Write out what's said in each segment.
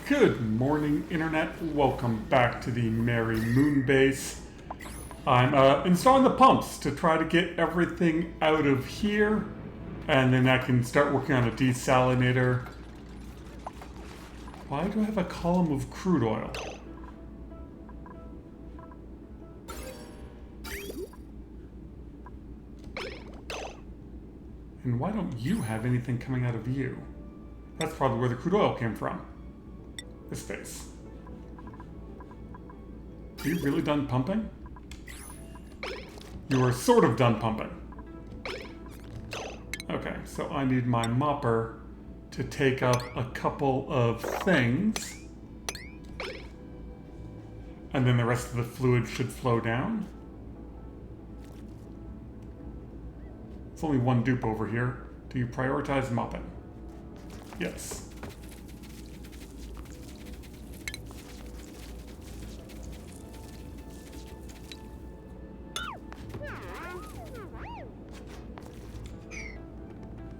Good morning, Internet. Welcome back to the merry Moonbase. I'm installing the pumps to try to get everything out of here, and then I can start working on a desalinator. Why do I have a column of crude oil? And why don't you have anything coming out of you? That's probably where the crude oil came from. This face. Are you really done pumping? You are sort of done pumping. Okay, so I need my mopper to take up a couple of things. And then the rest of the fluid should flow down. It's only one dupe over here. Do you prioritize mopping? Yes.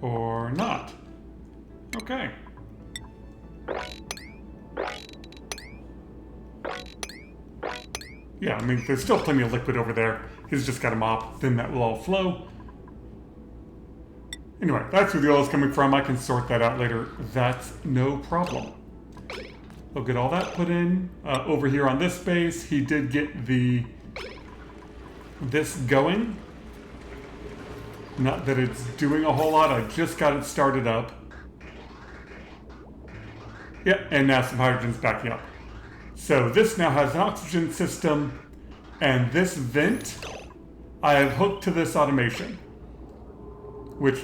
Or not. Okay. Yeah, I mean, there's still plenty of liquid over there. He's just got to mop, then that will all flow. Anyway, that's where the oil is coming from. I can sort that out later. That's no problem. We'll get all that put in. Over here on this base, he did get this going. Not that it's doing a whole lot, I just got it started up. Yeah, and now some hydrogen's backing up. So this now has an oxygen system, and this vent I have hooked to this automation, which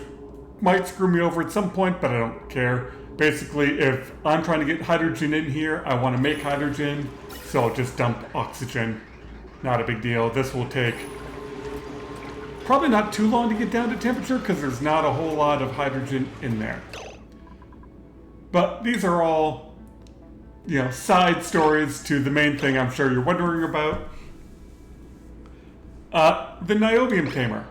might screw me over at some point, but I don't care. Basically, if I'm trying to get hydrogen in here, I want to make hydrogen, so I'll just dump oxygen. Not a big deal. This will take probably not too long to get down to temperature because there's not a whole lot of hydrogen in there. But these are all, side stories to the main thing I'm sure you're wondering about. The niobium tamer.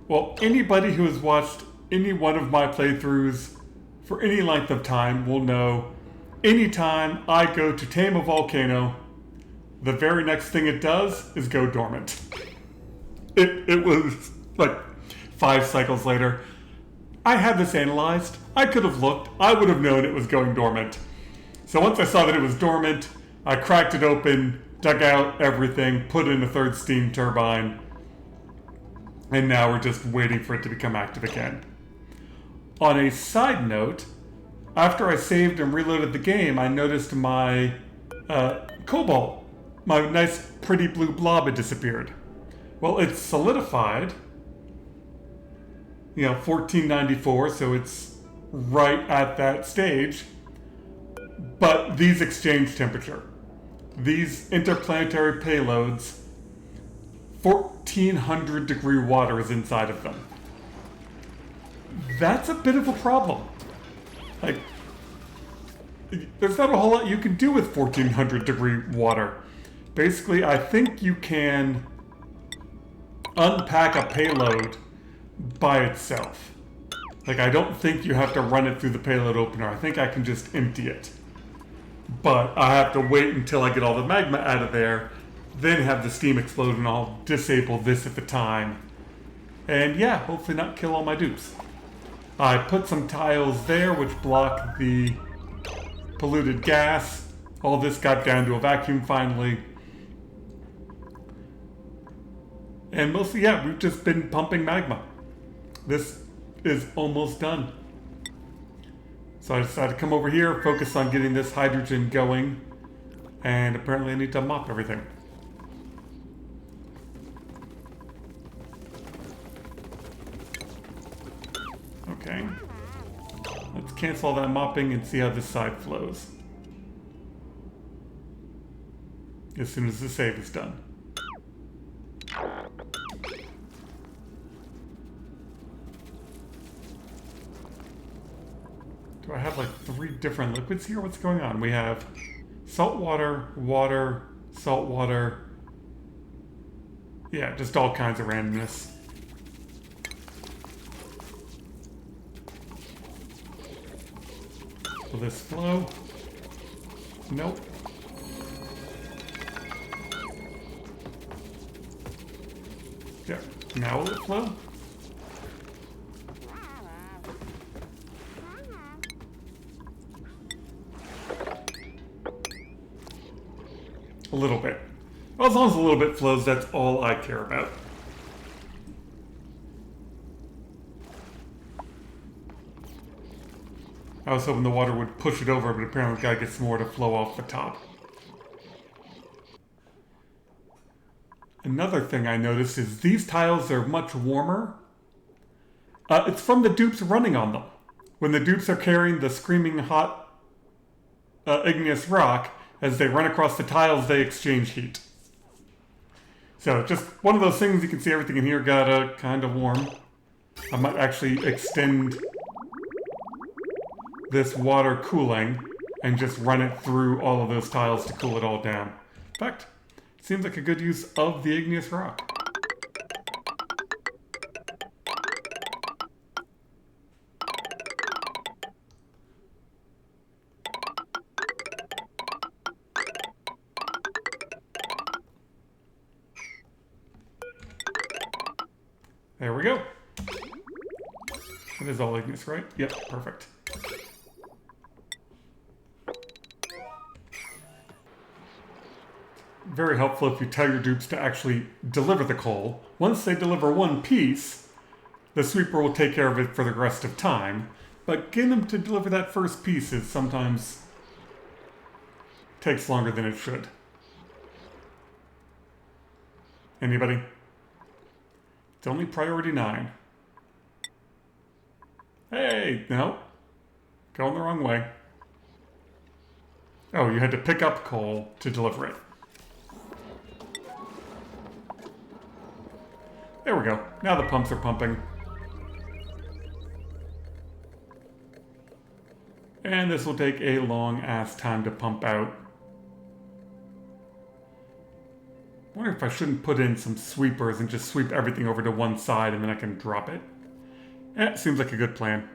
Well, anybody who has watched any one of my playthroughs for any length of time will know anytime I go to tame a volcano, the very next thing it does is go dormant. It was like 5 cycles later. I had this analyzed. I could have looked. I would have known it was going dormant. So once I saw that it was dormant, I cracked it open, dug out everything, put in a third steam turbine, and now we're just waiting for it to become active again. On a side note, after I saved and reloaded the game, I noticed my cobalt, my nice pretty blue blob, had disappeared. Well, it's solidified, 1494, so it's right at that stage. But these exchange temperature. These interplanetary payloads, 1400 degree water is inside of them. That's a bit of a problem. Like, there's not a whole lot you can do with 1400 degree water. Basically, I think you can unpack a payload by itself. Like, I don't think you have to run it through the payload opener. I think I can just empty it. But I have to wait until I get all the magma out of there, then have the steam explode, and I'll disable this at the time. And yeah, hopefully not kill all my dupes. I put some tiles there which block the polluted gas. All this got down to a vacuum finally. And mostly, yeah, we've just been pumping magma. This is almost done. So I decided to come over here, focus on getting this hydrogen going, and apparently I need to mop everything. Okay. Let's cancel all that mopping and see how this side flows. As soon as the save is done. Do I have like 3 different liquids here? What's going on? We have salt water, water, salt water. Yeah, just all kinds of randomness. Will this flow? Nope. Yeah, now will it flow? A little bit. Well, as long as a little bit flows, that's all I care about. I was hoping the water would push it over, but apparently gotta get some more to flow off the top. Another thing I noticed is these tiles are much warmer. It's from the dupes running on them. When the dupes are carrying the screaming hot igneous rock, as they run across the tiles, they exchange heat. So just one of those things. You can see everything in here got kind of warm. I might actually extend this water cooling and just run it through all of those tiles to cool it all down. In fact, seems like a good use of the igneous rock. There we go. That is all igneous, right? Yep, perfect. Very helpful if you tell your dupes to actually deliver the coal. Once they deliver one piece, the sweeper will take care of it for the rest of time. But getting them to deliver that first piece is sometimes takes longer than it should. Anybody? It's only priority 9. Hey, no. Going the wrong way. Oh, you had to pick up coal to deliver it. There we go. Now the pumps are pumping. And this will take a long-ass time to pump out. I wonder if I shouldn't put in some sweepers and just sweep everything over to one side and then I can drop it. Seems like a good plan.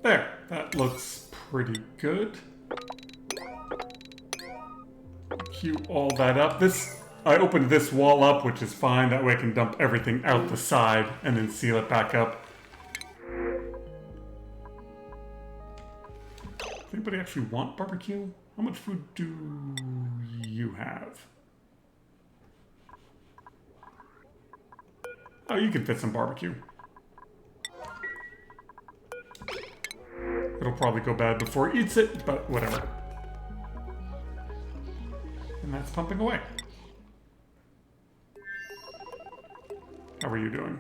There. That looks pretty good. Cue all that up. I opened this wall up, which is fine. That way I can dump everything out the side and then seal it back up. Does anybody actually want barbecue? How much food do you have? Oh, you can fit some barbecue. It'll probably go bad before it eats it, but whatever. And that's pumping away. How are you doing?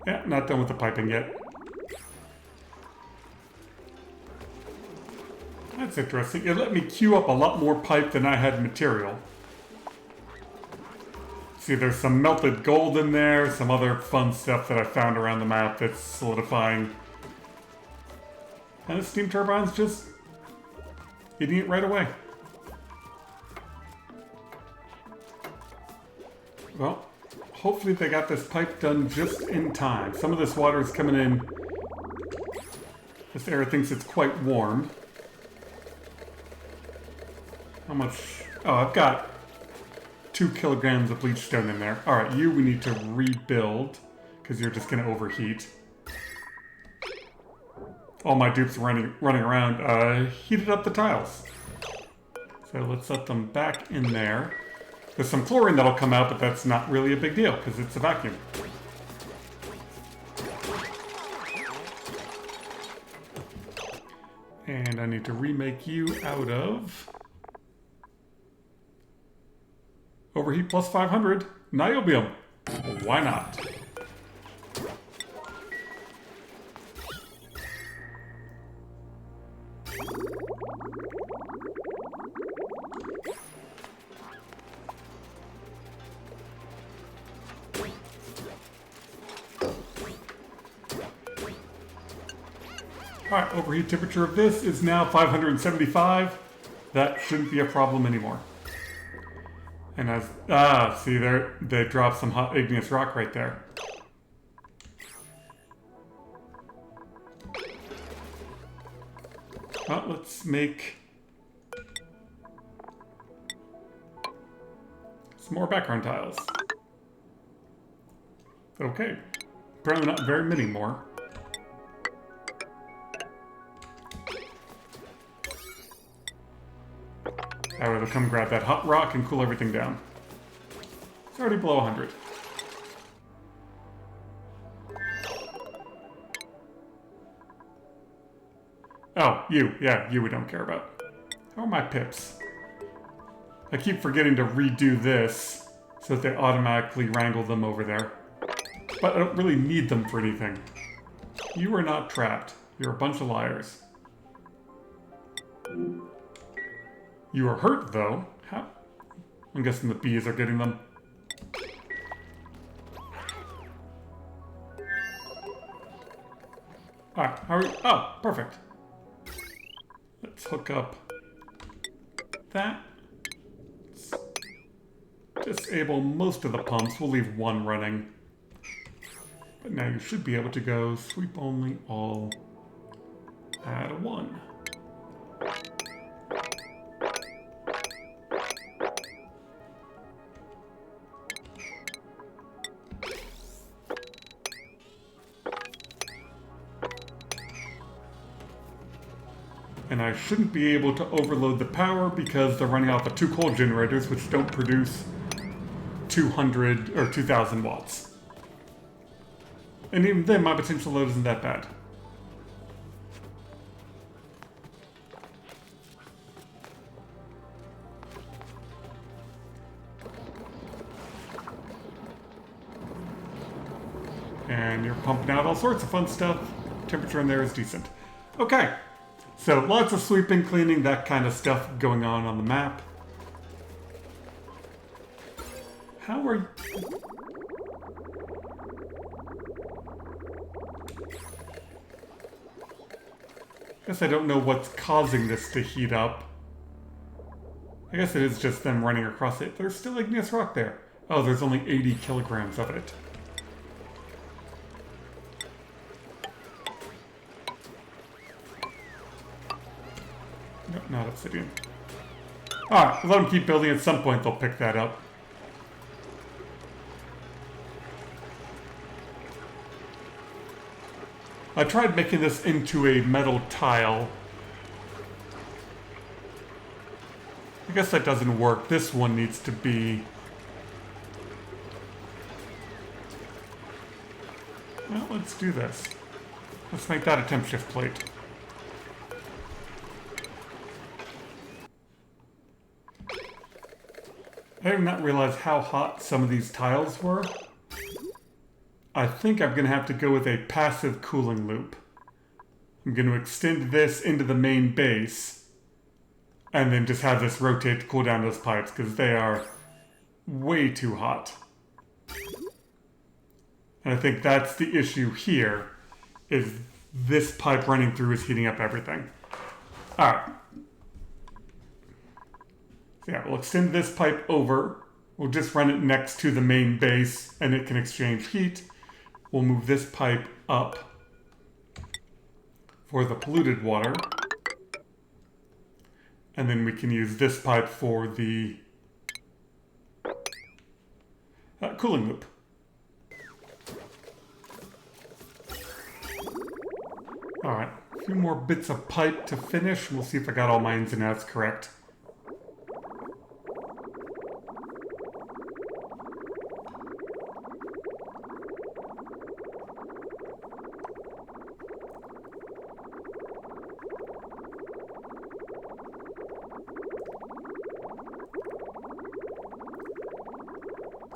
Yeah, not done with the piping yet. That's interesting. It let me queue up a lot more pipe than I had material. See, there's some melted gold in there, some other fun stuff that I found around the map that's solidifying. And the steam turbine's just eating it right away. Well, hopefully they got this pipe done just in time. Some of this water is coming in. This area thinks it's quite warm. How much? Oh, I've got 2 kilograms of bleach stone in there. Alright, we need to rebuild, because you're just going to overheat. All my dupes running around heated up the tiles. So let's let them back in there. There's some chlorine that'll come out, but that's not really a big deal, because it's a vacuum. And I need to remake you out of overheat plus 500 niobium. Why not? Alright, overheat temperature of this is now 575. That shouldn't be a problem anymore. And as, see there, they dropped some hot igneous rock right there. Well, let's make some more background tiles. Okay. Apparently not very many more. I will come grab that hot rock and cool everything down. It's already below 100. Oh, you. Yeah, you we don't care about. How are my pips? I keep forgetting to redo this so that they automatically wrangle them over there. But I don't really need them for anything. You are not trapped. You're a bunch of liars. You are hurt, though. How? I'm guessing the bees are getting them. Alright, how are you? Oh, perfect. Let's hook up that. Let's disable most of the pumps. We'll leave one running. But now you should be able to go sweep only all. Add one. And I shouldn't be able to overload the power because they're running off of 2 coal generators which don't produce 200 or 2000 watts. And even then my potential load isn't that bad. And you're pumping out all sorts of fun stuff. Temperature in there is decent. Okay. So, lots of sweeping, cleaning, that kind of stuff going on the map. How are you? Guess I don't know what's causing this to heat up. I guess it is just them running across it. There's still igneous rock there. Oh, there's only 80 kilograms of it. Nope, not obsidian. Alright, let them keep building. At some point they'll pick that up. I tried making this into a metal tile. I guess that doesn't work. This one needs to be... Well, let's do this. Let's make that a temp shift plate. I did not realize how hot some of these tiles were. I think I'm going to have to go with a passive cooling loop. I'm going to extend this into the main base and then just have this rotate to cool down those pipes because they are way too hot. And I think that's the issue here, is this pipe running through is heating up everything. Alright. So yeah, we'll extend this pipe over. We'll just run it next to the main base and it can exchange heat. We'll move this pipe up for the polluted water. And then we can use this pipe for the cooling loop. Alright, a few more bits of pipe to finish. We'll see if I got all my ins and outs correct.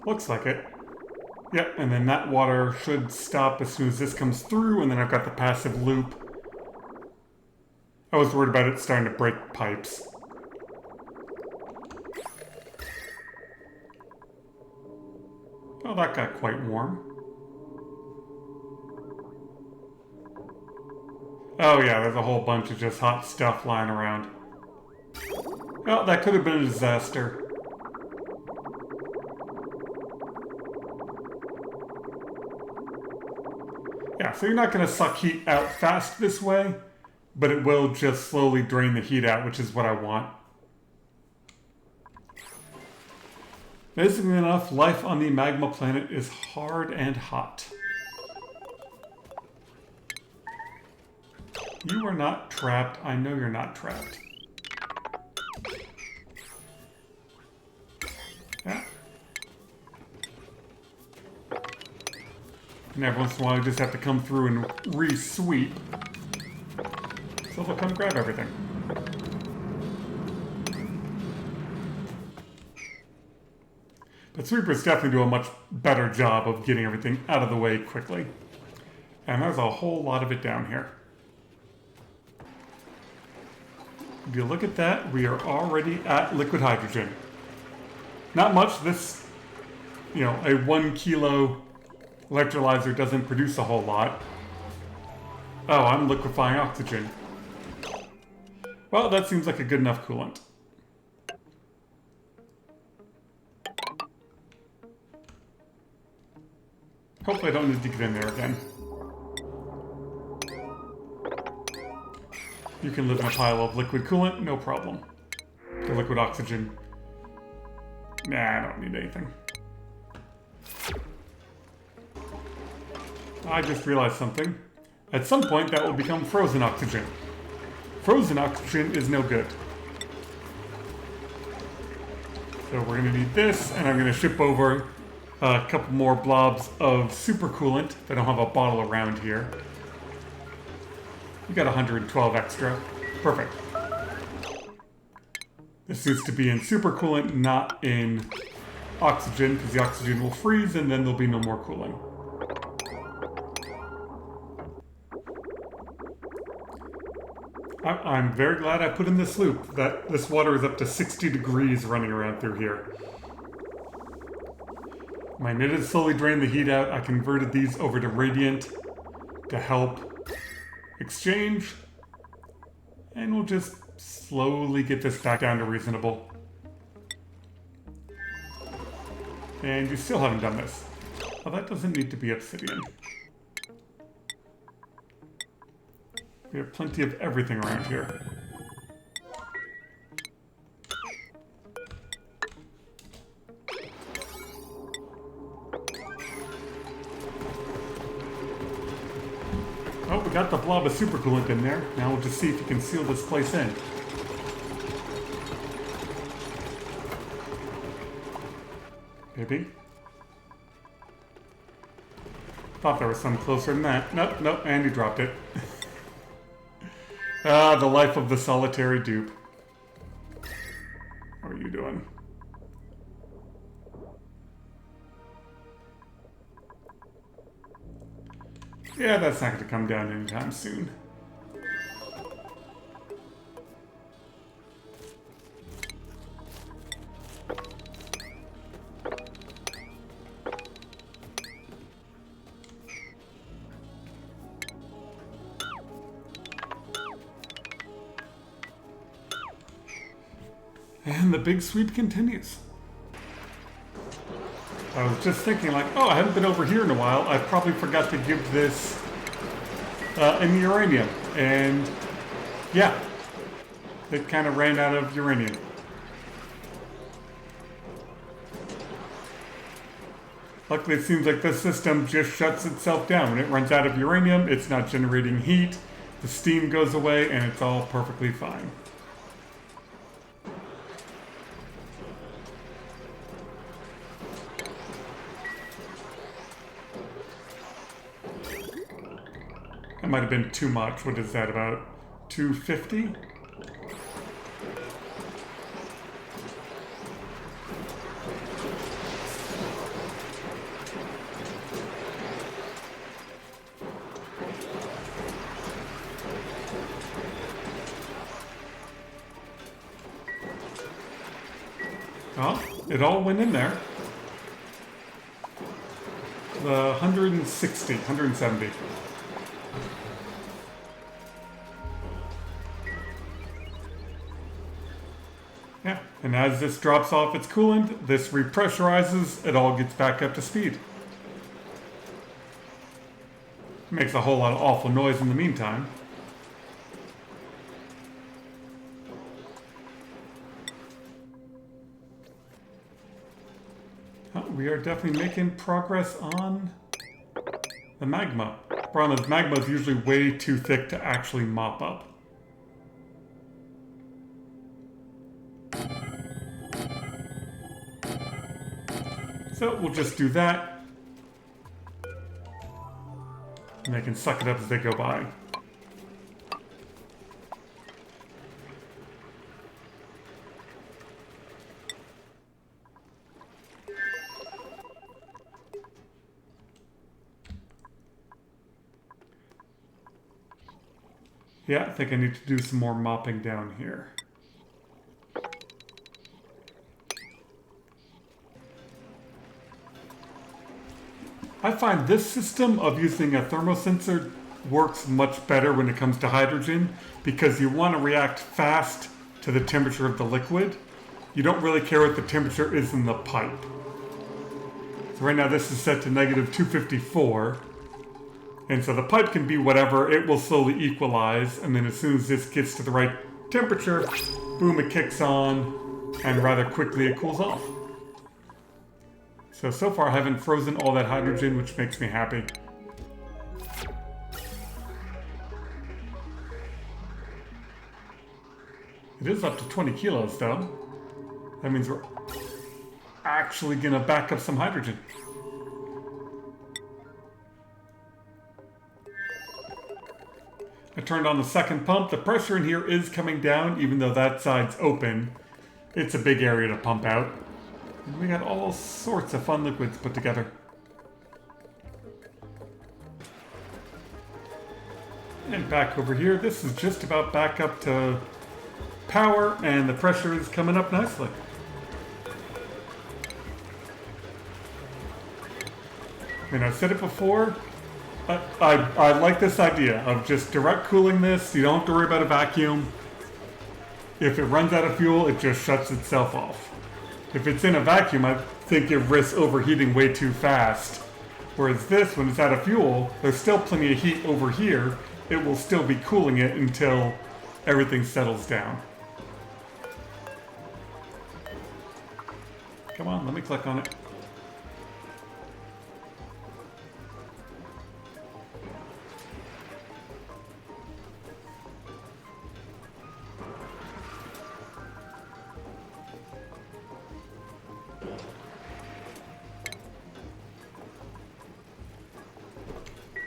Looks like it. Yep, and then that water should stop as soon as this comes through, and then I've got the passive loop. I was worried about it starting to break pipes. Oh, that got quite warm. Oh yeah, there's a whole bunch of just hot stuff lying around. Well, that could have been a disaster. Yeah, so you're not going to suck heat out fast this way. but it will just slowly drain the heat out, which is what I want. Amazingly enough, life on the Magma planet is hard and hot. You are not trapped. I know you're not trapped. Yeah. And every once in a while you just have to come through and re-sweep. So they'll come grab everything. But sweepers definitely do a much better job of getting everything out of the way quickly. And there's a whole lot of it down here. If you look at that, we are already at liquid hydrogen. Not much. This, a 1 kilo electrolyzer doesn't produce a whole lot. Oh, I'm liquefying oxygen. Well, that seems like a good enough coolant. Hopefully I don't need to get in there again. You can live in a pile of liquid coolant, no problem. The liquid oxygen. Nah, I don't need anything. I just realized something. At some point that will become frozen oxygen. Frozen oxygen is no good. So we're going to need this, and I'm going to ship over a couple more blobs of super coolant. I don't have a bottle around here. You got 112 extra. Perfect. This needs to be in super coolant, not in oxygen, because the oxygen will freeze and then there'll be no more cooling. I'm very glad I put in this loop. That this water is up to 60 degrees running around through here. My knitted slowly drained the heat out. I converted these over to radiant to help exchange. And we'll just slowly get this back down to reasonable. And you still haven't done this. Oh, that doesn't need to be obsidian. We have plenty of everything around here. Oh, we got the blob of supercoolant in there. Now we'll just see if you can seal this place in. Maybe. Thought there was some closer than that. Nope, nope, and you dropped it. Ah, the life of the solitary dupe. How are you doing? Yeah, that's not going to come down anytime soon. And the big sweep continues. I was just thinking like, oh, I haven't been over here in a while. I probably forgot to give this any uranium. And yeah, it kind of ran out of uranium. Luckily, it seems like this system just shuts itself down. When it runs out of uranium, it's not generating heat. The steam goes away and it's all perfectly fine. That might have been too much. What is that, about 250? Well, it all went in there. The 160, 170. Yeah, and as this drops off its coolant, this repressurizes, it all gets back up to speed. Makes a whole lot of awful noise in the meantime. we are definitely making progress on the magma. Problem is, magma is usually way too thick to actually mop up. So we'll just do that. And they can suck it up as they go by. Yeah, I think I need to do some more mopping down here. I find this system of using a thermosensor works much better when it comes to hydrogen because you want to react fast to the temperature of the liquid. You don't really care what the temperature is in the pipe. So right now this is set to negative 254. And so the pipe can be whatever, it will slowly equalize, and then as soon as this gets to the right temperature, boom, it kicks on, and rather quickly it cools off. So far I haven't frozen all that hydrogen, which makes me happy. It is up to 20 kilos though. That means we're actually gonna back up some hydrogen. I turned on the second pump. The pressure in here is coming down, even though that side's open. It's a big area to pump out. And we got all sorts of fun liquids put together. And back over here, this is just about back up to power, and the pressure is coming up nicely. And I've said it before, I like this idea of just direct cooling this. You don't have to worry about a vacuum. If it runs out of fuel, it just shuts itself off. If it's in a vacuum, I think it risks overheating way too fast. Whereas this, when it's out of fuel, there's still plenty of heat over here. It will still be cooling it until everything settles down. Come on, let me click on it.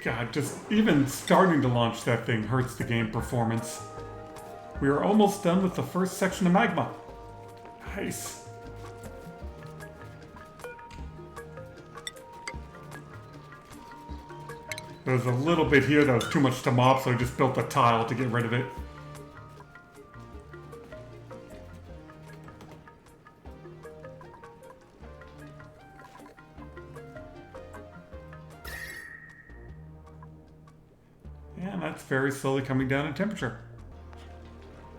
God, just even starting to launch that thing hurts the game performance. We are almost done with the first section of magma. Nice. There's a little bit here that was too much to mop, so I just built a tile to get rid of it. And that's very slowly coming down in temperature.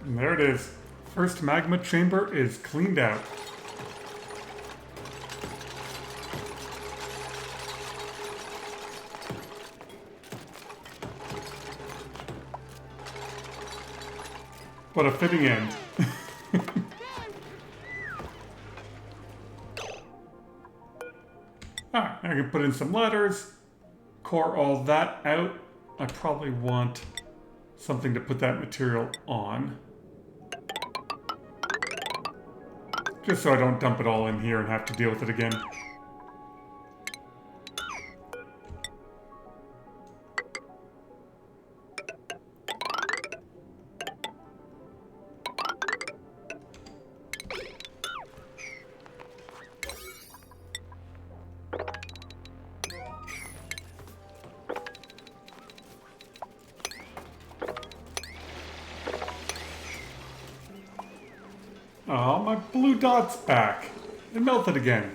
And there it is. First magma chamber is cleaned out. What a fitting end. Alright, I can put in some letters, core all that out. I probably want something to put that material on. Just so I don't dump it all in here and have to deal with it again. Oh, my blue dot's back. It melted again.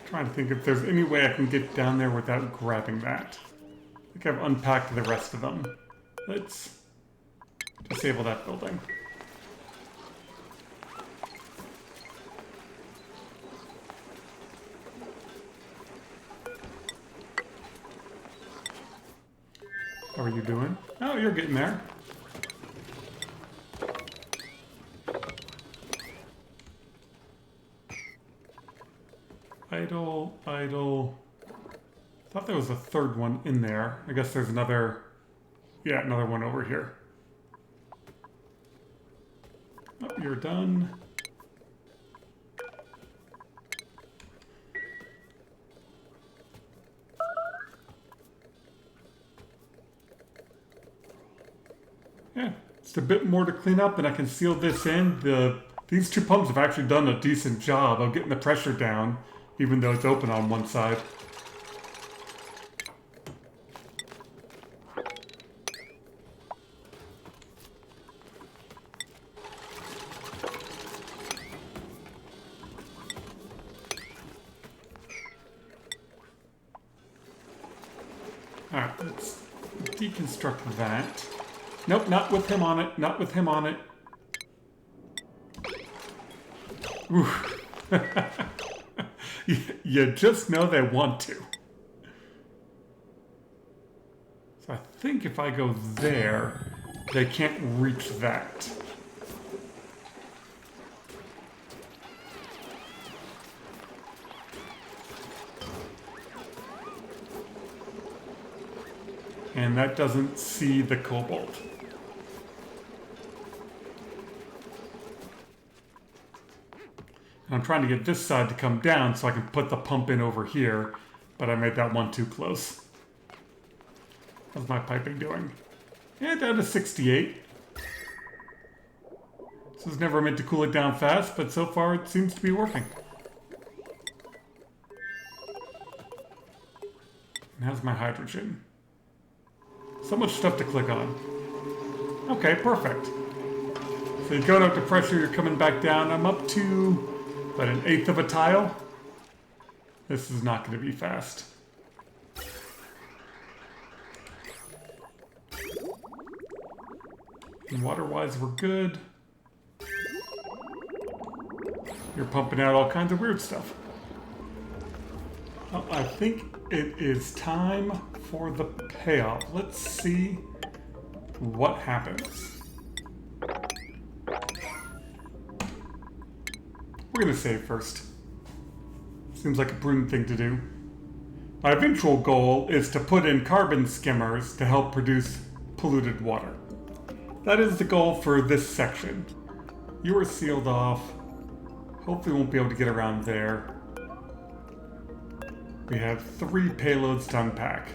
Trying to think if there's any way I can get down there without grabbing that. I think I've unpacked the rest of them. Let's disable that building. How are you doing? Oh, you're getting there. Idle, idle. Thought there was a third one in there. I guess there's another... Yeah, another one over here. Oh, you're done. Yeah, just a bit more to clean up and I can seal this in. These two pumps have actually done a decent job of getting the pressure down, even though it's open on one side. Alright, let's deconstruct that. Nope, not with him on it. Not with him on it. Oof. You just know they want to. So I think if I go there, they can't reach that. And that doesn't see the cobalt. I'm trying to get this side to come down so I can put the pump in over here, but I made that one too close. How's my piping doing? Yeah, down to 68. This was never meant to cool it down fast, but so far it seems to be working. And how's my hydrogen? So much stuff to click on. Okay, perfect. So you're going up to pressure, you're coming back down. I'm up to... But an eighth of a tile? This is not going to be fast. And water-wise, we're good. You're pumping out all kinds of weird stuff. Well, I think it is time for the payoff. Let's see what happens. We're going to save first. Seems like a prudent thing to do. My eventual goal is to put in carbon skimmers to help produce polluted water. That is the goal for this section. You are sealed off. Hopefully we won't be able to get around there. We have 3 payloads to unpack.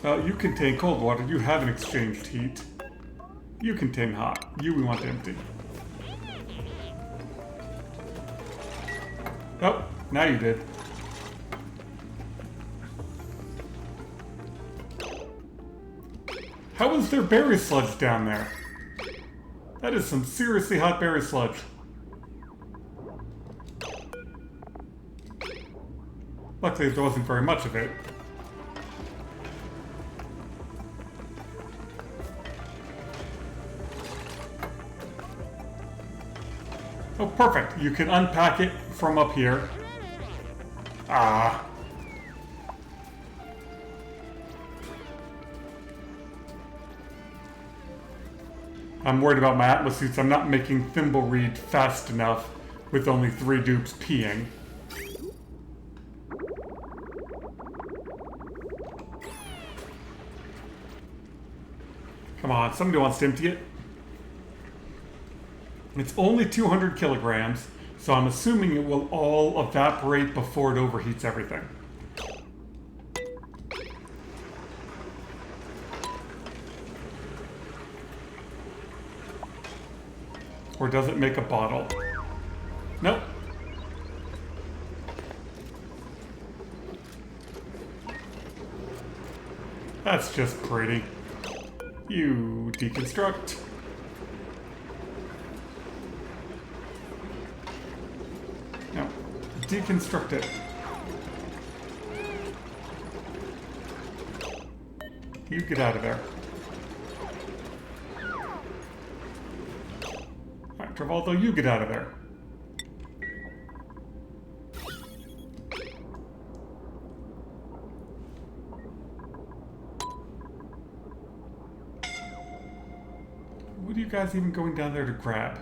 You contain cold water. You haven't exchanged heat. You contain hot. You we want empty. Oh, now you did. How is there berry sludge down there? That is some seriously hot berry sludge. Luckily there wasn't very much of it. Oh, perfect. You can unpack it from up here. Ah. I'm worried about my Atlas suits. I'm not making thimble read fast enough with only 3 dupes peeing. Come on, somebody wants to empty it. It's only 200 kilograms, so I'm assuming it will all evaporate before it overheats everything. Or does it make a bottle? Nope. That's just pretty. You deconstruct. No. Deconstruct it. You get out of there. Alright, Travolta, you get out of there. What are you guys even going down there to grab?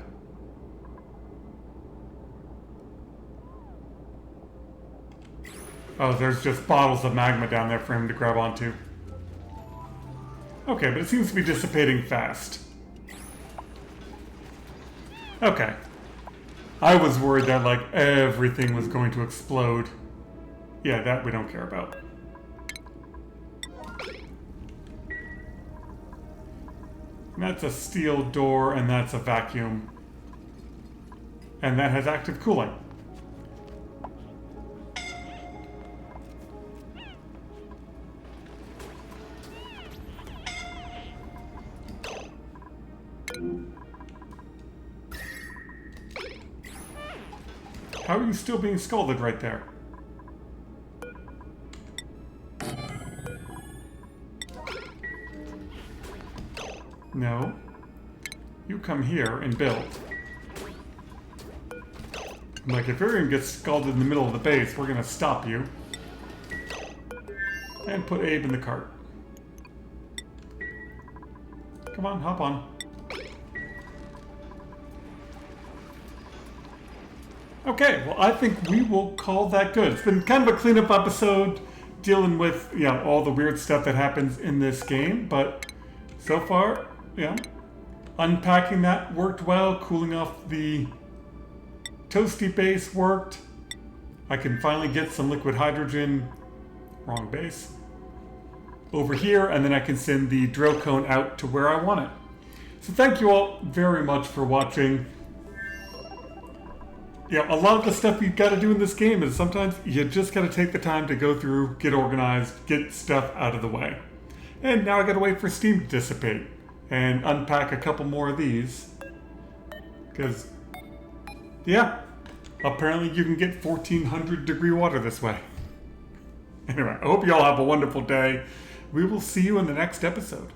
Oh, there's just bottles of magma down there for him to grab onto. Okay, but it seems to be dissipating fast. Okay. I was worried that, like, everything was going to explode. Yeah, that we don't care about. And that's a steel door, and that's a vacuum. And that has active cooling. How are you still being scalded right there? No. You come here and build. Like, if you're gonna get scalded in the middle of the base, we're gonna stop you. And put Abe in the cart. Come on, hop on. Okay, well, I think we will call that good. It's been kind of a cleanup episode dealing with, you know, all the weird stuff that happens in this game, but so far, yeah, unpacking that worked well, cooling off the toasty base worked. I can finally get some liquid hydrogen, wrong base, over here, and then I can send the drill cone out to where I want it. So thank you all very much for watching. Yeah, a lot of the stuff you've got to do in this game is sometimes you just got to take the time to go through, get organized, get stuff out of the way. And now I got to wait for steam to dissipate and unpack a couple more of these. Because, yeah, apparently you can get 1400 degree water this way. Anyway, I hope you all have a wonderful day. We will see you in the next episode.